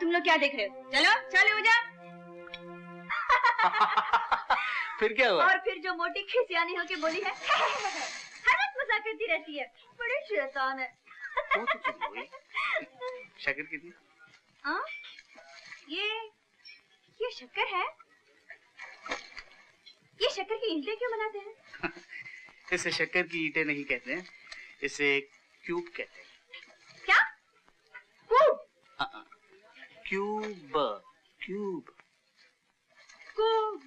तुम लोग क्या देख रहे हो? चलो चलो जा। फिर क्या हुआ? और फिर जो मोटी खिसियानी होके बोली है, हर वक्त मजाक करती रहती है, बड़ी शैतान है। शक्कर कितनी? ये शक्कर है? ये शक्कर की ईंटें क्यों बनाते हैं? इसे शक्कर की ईंटें नहीं कहते हैं, इसे क्यूब कहते हैं। क्या? क्यूब? Cube cube cube.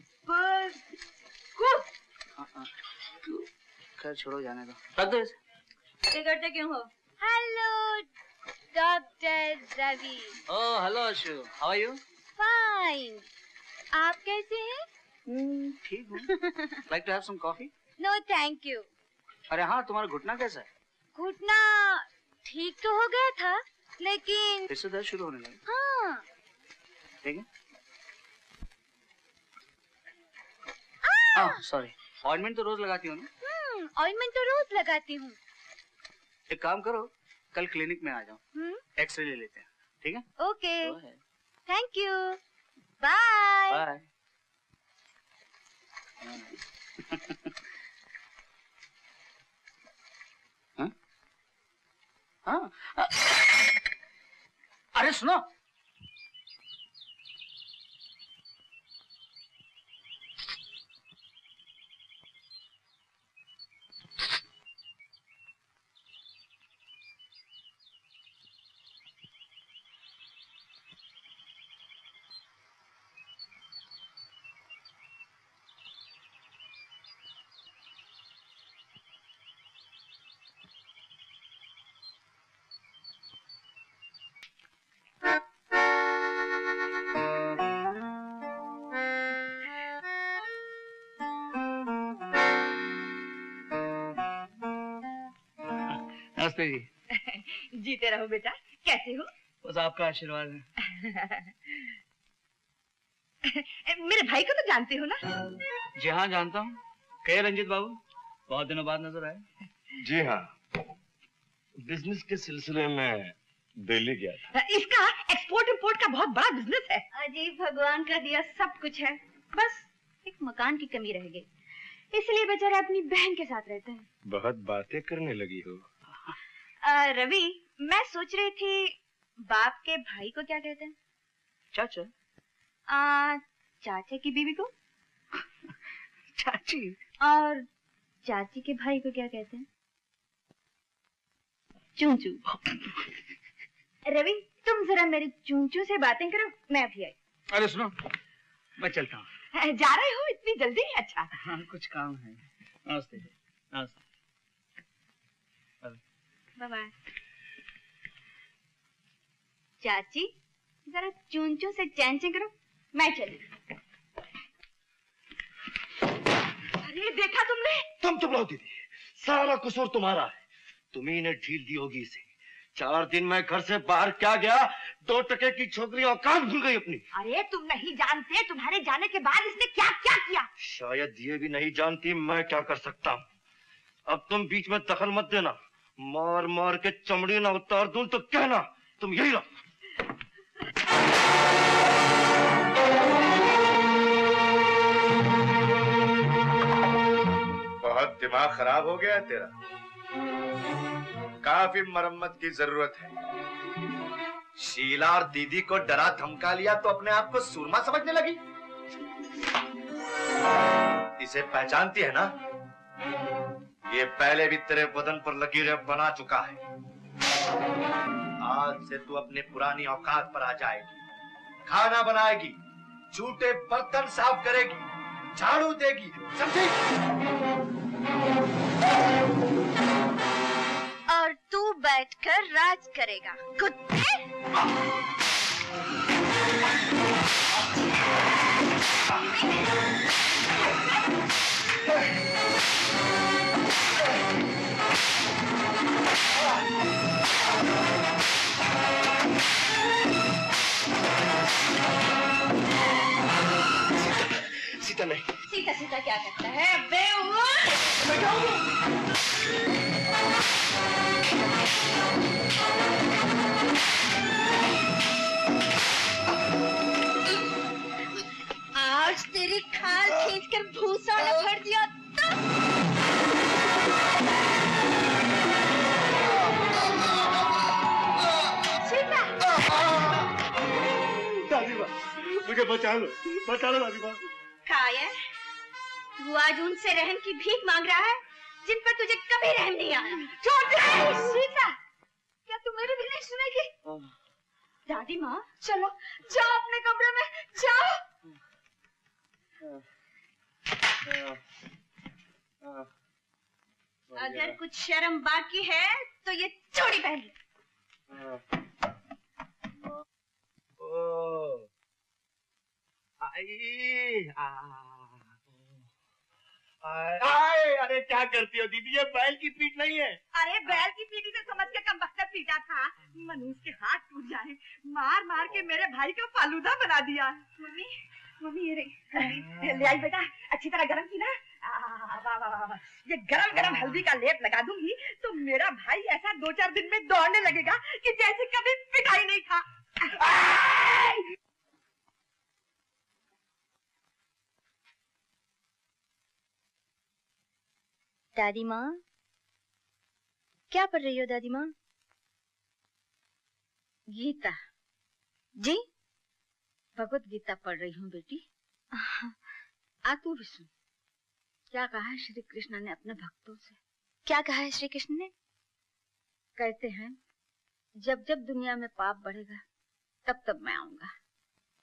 खैर छोड़ो, जाने दो, रख दो इसे। बिगड़ते क्यों हो? Hello doctor Ravi. Oh hello Ashu, how are you? Fine. आप कैसे हैं? ठीक हूँ। Like to have some coffee? No thank you. अरे हाँ, तुम्हारा घुटना कैसा है? घुटना ठीक तो हो गया था, लेकिन फिर से दर्द शुरू होने लगा। हाँ। ठीक है। सॉरी, ऑइंटमेंट तो रोज लगाती हो ना? ऑइंटमेंट तो रोज लगाती हूँ। एक काम करो, कल क्लिनिक में आ जाओ, एक्सरे ले लेते हैं, ठीक है? Okay, thank you, bye. Bye. हाँ? अरे सुनो, नमस्ते जी। जीते रहो बेटा, कैसे हो? बस आपका आशीर्वाद है। मेरे भाई को तो जानते हो ना? जी हाँ जानता हूँ। कहे रंजित बाबू, बहुत दिनों बाद नजर आए। जी हाँ, बिजनेस के सिलसिले में दिल्ली गया था। इसका एक्सपोर्ट इंपोर्ट का बहुत बड़ा बिजनेस है। अजी भगवान का दिया सब कुछ है, बस एक मकान की कमी रह गई, इसलिए बेचारा अपनी बहन के साथ रहते हैं। बहुत बातें करने लगी हो। रवि, मैं सोच रही थी बाप के भाई को क्या कहते हैं? चाचा। चाचा की बीवी को? चाची। और चाची के भाई को क्या कहते हैं? चूचू। रवि, तुम जरा मेरे चूचू से बातें करो, मैं अभी आई। अरे सुनो, मैं चलता हूँ। जा रहे हो इतनी जल्दी? अच्छा। हाँ, कुछ काम है। नमस्ते। नमस्ते। Bye bye. चाची, जरा चूंचू से चैन से करो, मैं चली। अरे देखा तुमने? तुम चुप रहो दीदी, सारा कसूर तुम्हारा है। तुम्ही ने ढील दी होगी इसे। 4 दिन मैं घर से बाहर क्या गया, 2 टके की छोकरी औकात भूल गई अपनी। अरे तुम नहीं जानते, तुम्हारे जाने के बाद इसने क्या क्या किया। शायद ये भी नहीं जानती मैं क्या कर सकता हूँ। अब तुम बीच में दखल मत देना, मार मार के चमड़ी ना उतार दूं तो कहना तुम यही रहो। बहुत दिमाग खराब हो गया तेरा, काफी मरम्मत की जरूरत है। शीला और दीदी को डरा धमका लिया तो अपने आप को सूरमा समझने लगी। इसे पहचानती है ना? ये पहले भी तेरे बदन पर लकीरें बना चुका है। आज से तू अपने पुरानी औकात पर आ जाएगी। खाना बनाएगी, झूठे बर्तन साफ करेगी, झाड़ू देगी, समझी? और तू बैठकर राज करेगा, कुत्ते। सीता नहीं। सीता सीता क्या करता है? बेवकूफ! मुझे बचा लो दादी माँ। कायर, तू आज उनसे रहम की भीख मांग रहा है जिन पर तुझे कभी रहम नहीं आया। छोड़ दे सीता, क्या तू मेरी भी नहीं सुनेगी? दादी माँ, चलो जाओ अपने कमरे में, जाओ। अगर कुछ शर्म बाकी है तो ये चोरी पहन ले। अरे क्या करती हो दीदी, ये बैल की पीठ नहीं है। अरे बैल की पीठी से समझ के कमबख्तर पीटा था। मनूस के हाथ टूट जाए, मार मार के मेरे भाई का फालूदा बना दिया। मम्मी मम्मी ये ले आई बेटा, अच्छी तरह गरम की ना। वाह वाह वाह, ये गरम गरम हल्दी का लेप लगा दूंगी तो मेरा भाई ऐसा 2-4 दिन में दौड़ने लगेगा कि जैसे कभी पिटाई नहीं था। दादी माँ, क्या पढ़ रही हो दादी माँ? गीता। जी? भगवत गीता पढ़ रही हूँ बेटी। आ तू भी सुन, क्या कहा है श्री कृष्ण ने अपने भक्तों से। क्या कहा है श्री कृष्ण ने? कहते हैं जब जब दुनिया में पाप बढ़ेगा तब तब मैं आऊंगा।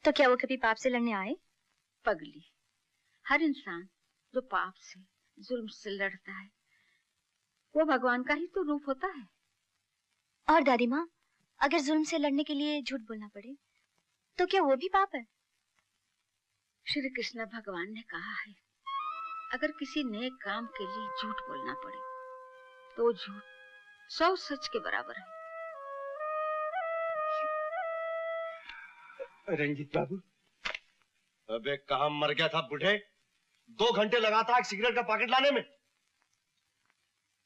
तो क्या वो कभी पाप से लड़ने आए? पगली, हर इंसान जो पाप से जुल्म से लड़ता है वो भगवान का ही तो रूप होता है। और दादी माँ, अगर जुल्म से लड़ने के लिए झूठ बोलना पड़े तो क्या वो भी पाप है? श्री कृष्ण भगवान ने कहा है अगर किसी नेक काम के लिए झूठ बोलना पड़े तो झूठ 100 सच के बराबर है। रंजीत बाबू, अबे कहाँ मर गया था बूढ़े? 2 घंटे लगा था एक सिगरेट का पैकेट लाने में।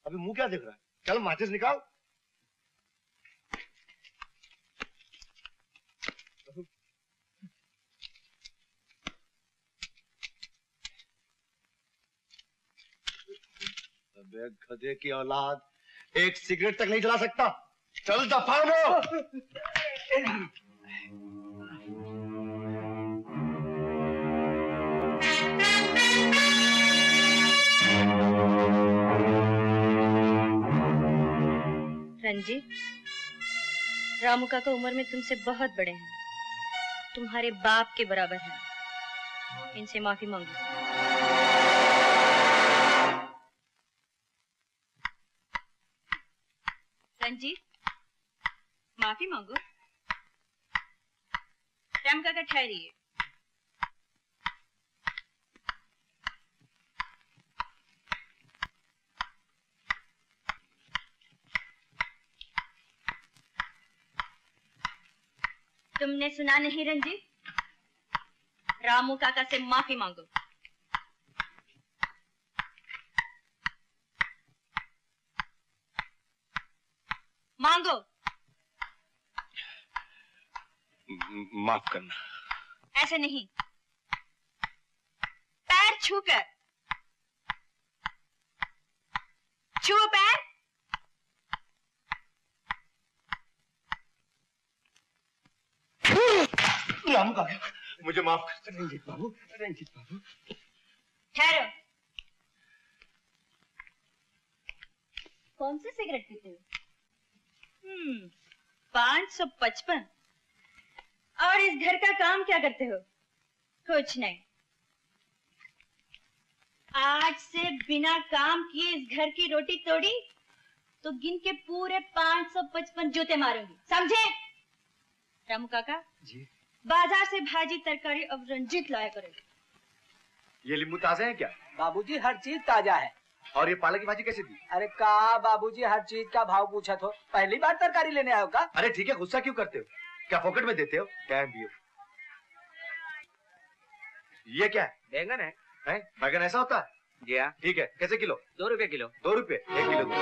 अभी मुंह क्या देख रहा है? चल माचिस निकाल। अबे गधे की औलाद, एक सिगरेट तक नहीं जला सकता। चल दफा हो। रंजीत, रामू काका उम्र में तुमसे बहुत बड़े हैं, तुम्हारे बाप के बराबर हैं। इनसे माफी मांगो। रंजीत, माफी मांगो। राम काका ठहरिए। तुमने सुना नहीं रंजीत? रामू काका से माफी मांगो। मांगो। माफ करना। ऐसे नहीं, पैर छूकर। छुओ पैर। रामू काका, मुझे माफ कर। रंजीत बाबू, रंजीत बाबू। ठहरो। कौन सी सिगरेट पीते हो? 555। और इस घर का काम क्या करते हो? कुछ नहीं। आज से बिना काम किए इस घर की रोटी तोड़ी तो गिन के पूरे 555 जूते मारूंगी, समझे? रामू काका जी। बाजार से भाजी तरकारी अब रंजीत लाया करो। ये नींबू ताजे हैं क्या? बाबूजी हर चीज ताजा है। और ये पालक की भाजी कैसे दी? अरे कहा बाबूजी हर चीज का भाव पूछा तो पहली बार तरकारी लेने आयो का? अरे ठीक है, गुस्सा क्यों करते हो? क्या पॉकेट में देते हो? टाइम भी हो। ये क्या है? बैंगन है। बैगन ऐसा होता है? जी हाँ। ठीक है, कैसे किलो? 2 रुपए किलो। 2 रुपए 1 किलो दो।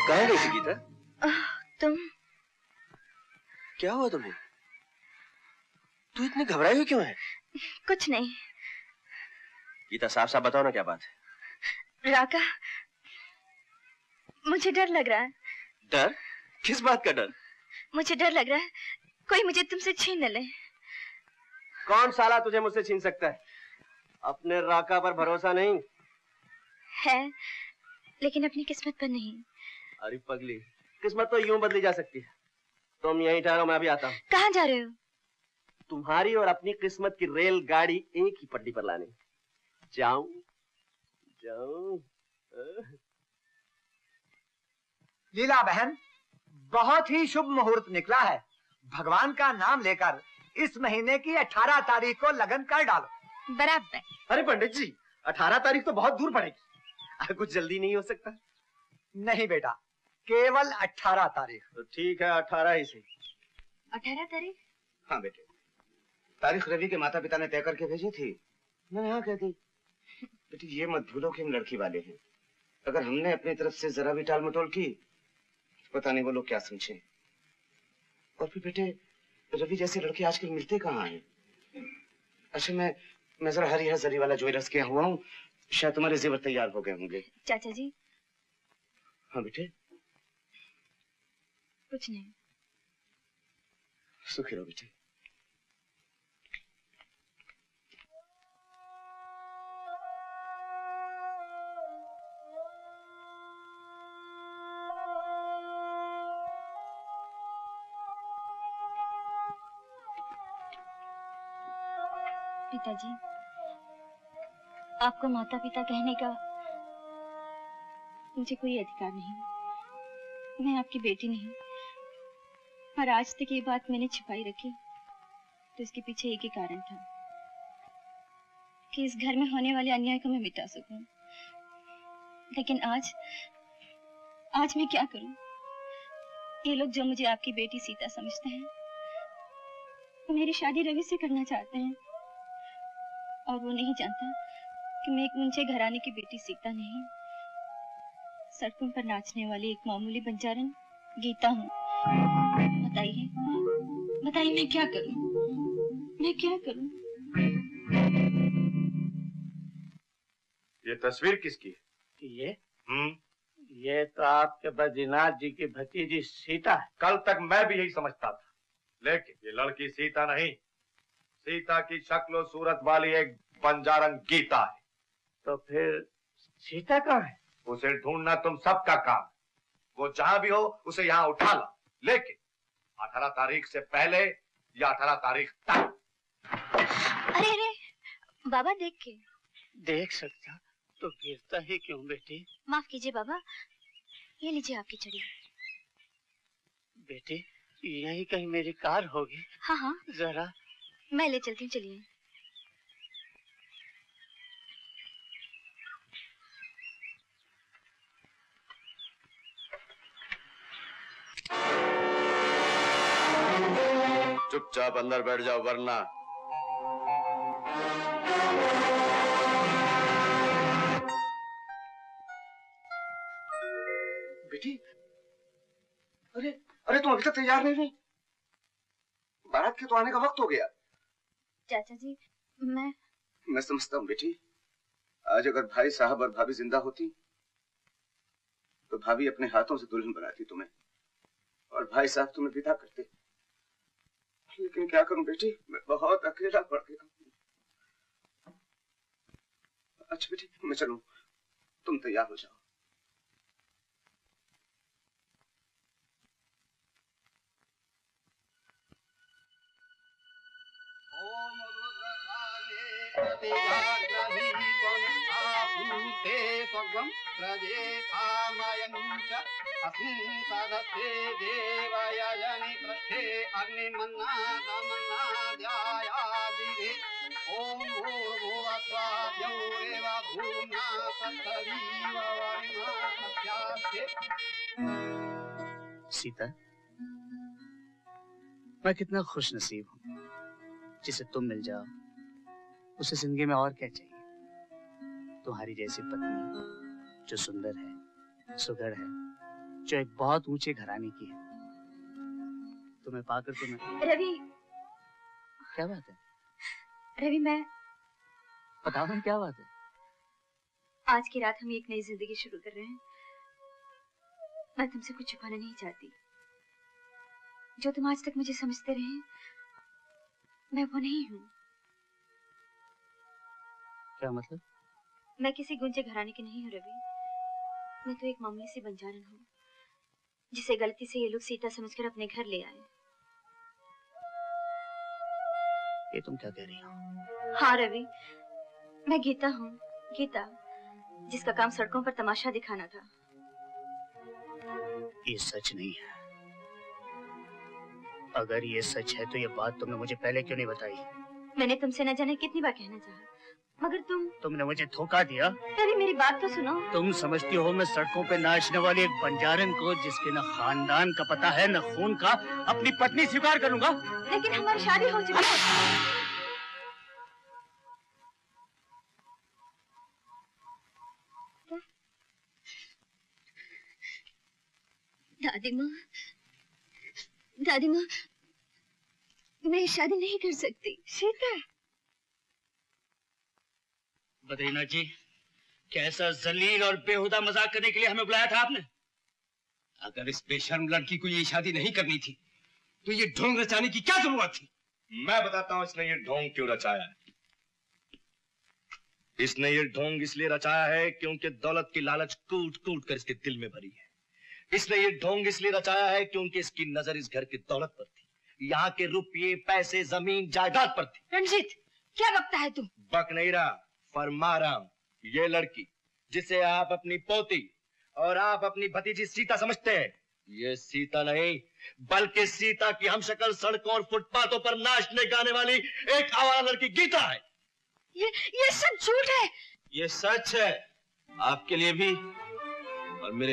कहाँ गई थी गीता? तुम क्या हुआ तुम्हें? तू इतनी घबराई हुई क्यों है? कुछ नहीं। गीता साफ साफ बताओ ना क्या बात है। राका, मुझे डर लग रहा है। डर? किस बात का डर? मुझे डर लग रहा है कोई मुझे तुमसे छीन न ले। कौन साला तुझे मुझसे छीन सकता है? अपने राका पर भरोसा नहीं है, लेकिन अपनी किस्मत पर नहीं। अरे पगली, किस्मत तो यूं बदली जा सकती है। तुम यहीं ठहरो, मैं अभी आता हूँ। कहाँ जा रहे हो? तुम्हारी और अपनी किस्मत की रेलगाड़ी एक ही पटरी पर लाने। जाऊं जाऊं। लीला बहन, बहुत ही शुभ मुहूर्त निकला है। भगवान का नाम लेकर इस महीने की 18 तारीख को लगन कर डालो। बराबर। अरे पंडित जी, 18 तारीख तो बहुत दूर पड़ेगी। कुछ जल्दी नहीं हो सकता? नहीं बेटा, केवल 18 तारीख। तो ठीक है, 18 ही सही। 18 तारीख? हाँ बेटे, तारीख रवि के माता पिता ने तय करके भेजी थी। मैंने हाँ कह दी। बेटी ये मत भूलो कि हम लड़की वाले हैं। अगर हमने अपनी तरफ से जरा भी टाल मटोल की, पता नहीं वो लोग क्या समझे। और फिर बेटे, रवि जैसे लड़के आजकल मिलते कहाँ हैं? अच्छा मैं जरा हरी जरी वाला ज्वेलर्स के हुआ हूँ, शायद तुम्हारे जेवर तैयार हो गए होंगे। चाचा जी। हाँ बेटे। कुछ नहीं। सुखी रहो बेटे। पिताजी, आपको माता पिता कहने का मुझे कोई अधिकार नहीं। मैं आपकी बेटी नहीं, और आज तक ये बात मैंने छिपाई रखी तो इसके पीछे एक ही कारण था कि इस घर में होने वाले अन्याय को मैं मिटा सकूं। लेकिन आज मैं क्या करूं? ये लोग जो मुझे आपकी बेटी सीता समझते हैं, वो मेरी शादी रवि से करना चाहते हैं, और वो नहीं जानता कि मैं एक मुंचे घराने की बेटी सीता नहीं, सड़कों पर नाचने वाली एक मामूली बंजारन गीता हूँ। बताइए मैं क्या करूं? ये तस्वीर किसकी है? ये तो आपके बद्रीनाथ जी की भतीजी सीता है। कल तक मैं भी यही समझता था, लेकिन ये लड़की सीता नहीं, सीता की शक्ल सूरत वाली एक बंजारन गीता है। तो फिर सीता कहाँ है? उसे ढूंढना तुम सबका काम है। वो जहां भी हो उसे यहाँ उठा ला, लेकिन 18 तारीख से पहले या 18 तारीख तक। अरे बाबा, देख सकता तो गिरता ही क्यों बेटी? माफ कीजिए बाबा, ये लीजिए आपकी चड़ी। बेटी, यही कहीं मेरी कार होगी। हाँ, जरा मैं ले चलती हूँ, चलिए। चुपचाप अंदर बैठ जाओ, वरना बेटी, अरे तुम अभी तक तैयार नहीं हुई? बारात के तो आने का वक्त हो गया। चाचा जी, मैं समझता हूँ बेटी, आज अगर भाई साहब और भाभी जिंदा होती तो भाभी अपने हाथों से दुल्हन बनाती तुम्हें, और भाई साहब तुम्हें विदा करते। लेकिन क्या करूं बेटी, मैं बहुत अकेला पड़ गया हूं। अच्छा बेटी, मैं चलूं, तुम तैयार हो जाओ। सीता, मैं कितना खुश नसीब हूँ जिसे तुम मिल जाओ। उसे जिंदगी में और क्या चाहिए? तुम्हारी जैसी पत्नी जो सुंदर है, सुघड़ है, जो एक बहुत ऊंचे घराने की है, तुम्हें पाकर तो मैं। रवि, क्या बात है? रवि मैं बताओ ना क्या बात है? आज की रात हम एक नई जिंदगी शुरू कर रहे हैं। मैं तुमसे कुछ छुपाना नहीं चाहती। जो तुम आज तक मुझे समझते रहे, मैं वो नहीं हूँ। क्या मतलब? मैं किसी गुंजे घराने की नहीं हूँ रवि। मैं तो एक मामूली सी बंजारन हूँ, जिसे गलती से ये लोग सीता समझकर अपने घर ले आए। ये तुम क्या कह रही हो? हाँ रवि, मैं गीता हूँ, गीता, जिसका काम सड़कों पर तमाशा दिखाना था। ये सच नहीं है। अगर ये सच है तो ये बात तुमने मुझे पहले क्यों नहीं बताई? मैंने तुमसे न जाने कितनी बार कहना चाहा, मगर तुमने मुझे धोखा दिया। रवि मेरी बात तो सुनो। तुम समझती हो मैं सड़कों पे नाचने वाली एक बंजारन को, जिसके न खानदान का पता है न खून का, अपनी पत्नी स्वीकार करूंगा? लेकिन हमारी शादी हो चुकी है। दादी माँ, मैं शादी नहीं कर सकती। सीता, बद्रीनाथ जी, कैसा जलील और बेहुदा मजाक करने के लिए हमें बुलाया था आपने? अगर इस बेशर्म लड़की को ये शादी नहीं करनी थी तो ये ढोंग रचाने की क्या जरूरत थी? मैं बताता हूँ इसने ये ढोंग क्यों रचाया है। इसने ये ढोंग इसलिए रचाया है क्योंकि दौलत की लालच कूट कूट कर इसके दिल में भरी है। इसने ये ढोंग इसलिए रचाया है क्योंकि इसकी नजर इस घर की दौलत पर थी, यहाँ के रुपये पैसे जमीन जायदाद पर थी। रंजीत, क्या बकता है तुम? बक नहीं रहा, फरमा रहा हूं। ये लड़की जिसे आप अपनी पोती और आप अपनी भतीजी सीता समझते हैं, ये सीता नहीं बल्कि सीता की हमशक्ल सड़कों और फुटपाथों पर नाचने गाने वाली एक आवारा लड़की गीता है। ये सब झूठ है। ये सच है, आपके लिए भी और मेरे